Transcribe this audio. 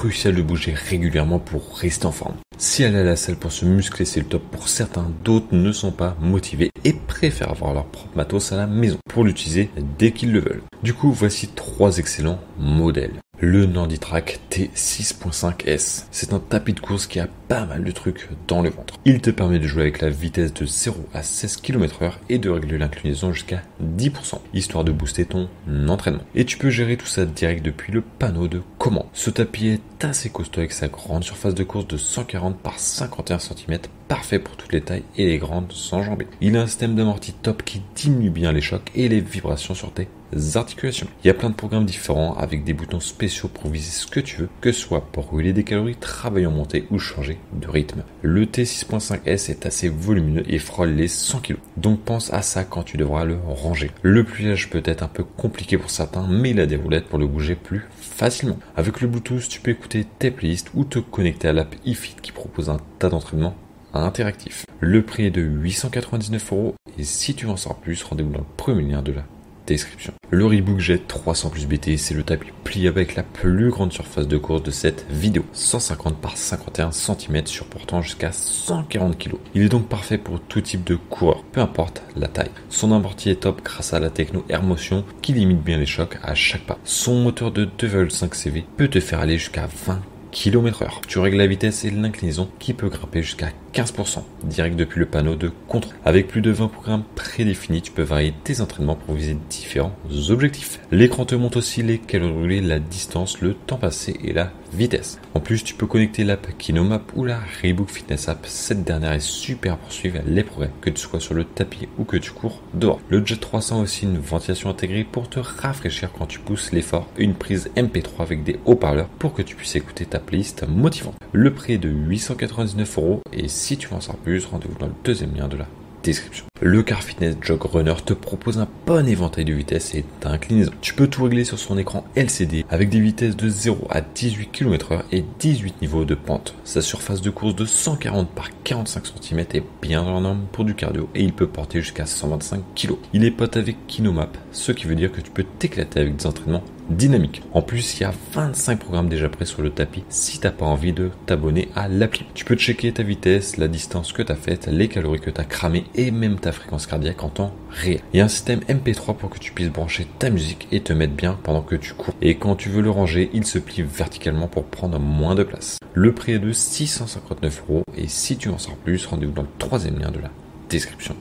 crucial de bouger régulièrement pour rester en forme. Si aller à la salle pour se muscler c'est le top pour certains, d'autres ne sont pas motivés et préfèrent avoir leur propre matos à la maison pour l'utiliser dès qu'ils le veulent. Du coup, voici 3 excellents modèles. Le NordiTrack T6.5S. C'est un tapis de course qui a pas mal de trucs dans le ventre. Il te permet de jouer avec la vitesse de 0 à 16 km/h et de régler l'inclinaison jusqu'à 10%, histoire de booster ton entraînement. Et tu peux gérer tout ça direct depuis le panneau de commande. Ce tapis est assez costaud avec sa grande surface de course de 140 par 51 cm, parfait pour toutes les tailles et les grandes s'enjamber. Il a un système d'amorti top qui diminue bien les chocs et les vibrations sur tes articulations. Il y a plein de programmes différents avec des boutons spéciaux pour viser ce que tu veux, que ce soit pour brûler des calories, travailler en montée ou changer de rythme. Le T6.5S est assez volumineux et frôle les 100 kg. Donc pense à ça quand tu devras le ranger. Le pliage peut être un peu compliqué pour certains, mais il a des roulettes pour le bouger plus facilement. Avec le Bluetooth, tu peux écouter tes playlists ou te connecter à l'app iFit qui propose un tas d'entraînements interactifs. Le prix est de 899 € et si tu veux en savoir plus, rendez-vous dans le premier lien de la description. Le Reebok Jet 300 Plus BT, c'est le tapis pliable avec la plus grande surface de course de cette vidéo, 150 par 51 cm supportant jusqu'à 140 kg. Il est donc parfait pour tout type de coureur, peu importe la taille. Son amorti est top grâce à la techno AirMotion qui limite bien les chocs à chaque pas. Son moteur de 2,5 CV peut te faire aller jusqu'à 20 km/h. Tu règles la vitesse et l'inclinaison qui peut grimper jusqu'à 15% direct depuis le panneau de contrôle. Avec plus de 20 programmes prédéfinis, tu peux varier tes entraînements pour viser différents objectifs. L'écran te montre aussi les calories brûlées, la distance, le temps passé et la vitesse. En plus, tu peux connecter l'app KinoMap ou la Reebok Fitness App. Cette dernière est super pour suivre les progrès, que tu sois sur le tapis ou que tu cours dehors. Le Jet 300 a aussi une ventilation intégrée pour te rafraîchir quand tu pousses l'effort, une prise MP3 avec des haut-parleurs pour que tu puisses écouter ta playlist motivante. Le prix est de 899 € et si tu veux en savoir plus, rendez-vous dans le deuxième lien de la description. Le Car Fitness Jog Runner te propose un bon éventail de vitesse et d'inclinaison. Tu peux tout régler sur son écran LCD avec des vitesses de 0 à 18 km/h et 18 niveaux de pente. Sa surface de course de 140 par 45 cm est bien en norme pour du cardio et il peut porter jusqu'à 125 kg. Il est pote avec KinoMap, ce qui veut dire que tu peux t'éclater avec des entraînements dynamique. En plus, il y a 25 programmes déjà prêts sur le tapis si t'as pas envie de t'abonner à l'appli. Tu peux checker ta vitesse, la distance que t'as faite, les calories que t'as cramées et même ta fréquence cardiaque en temps réel. Il y a un système MP3 pour que tu puisses brancher ta musique et te mettre bien pendant que tu cours. Et quand tu veux le ranger, il se plie verticalement pour prendre moins de place. Le prix est de 659 € et si tu en sors plus, rendez-vous dans le troisième lien de la description.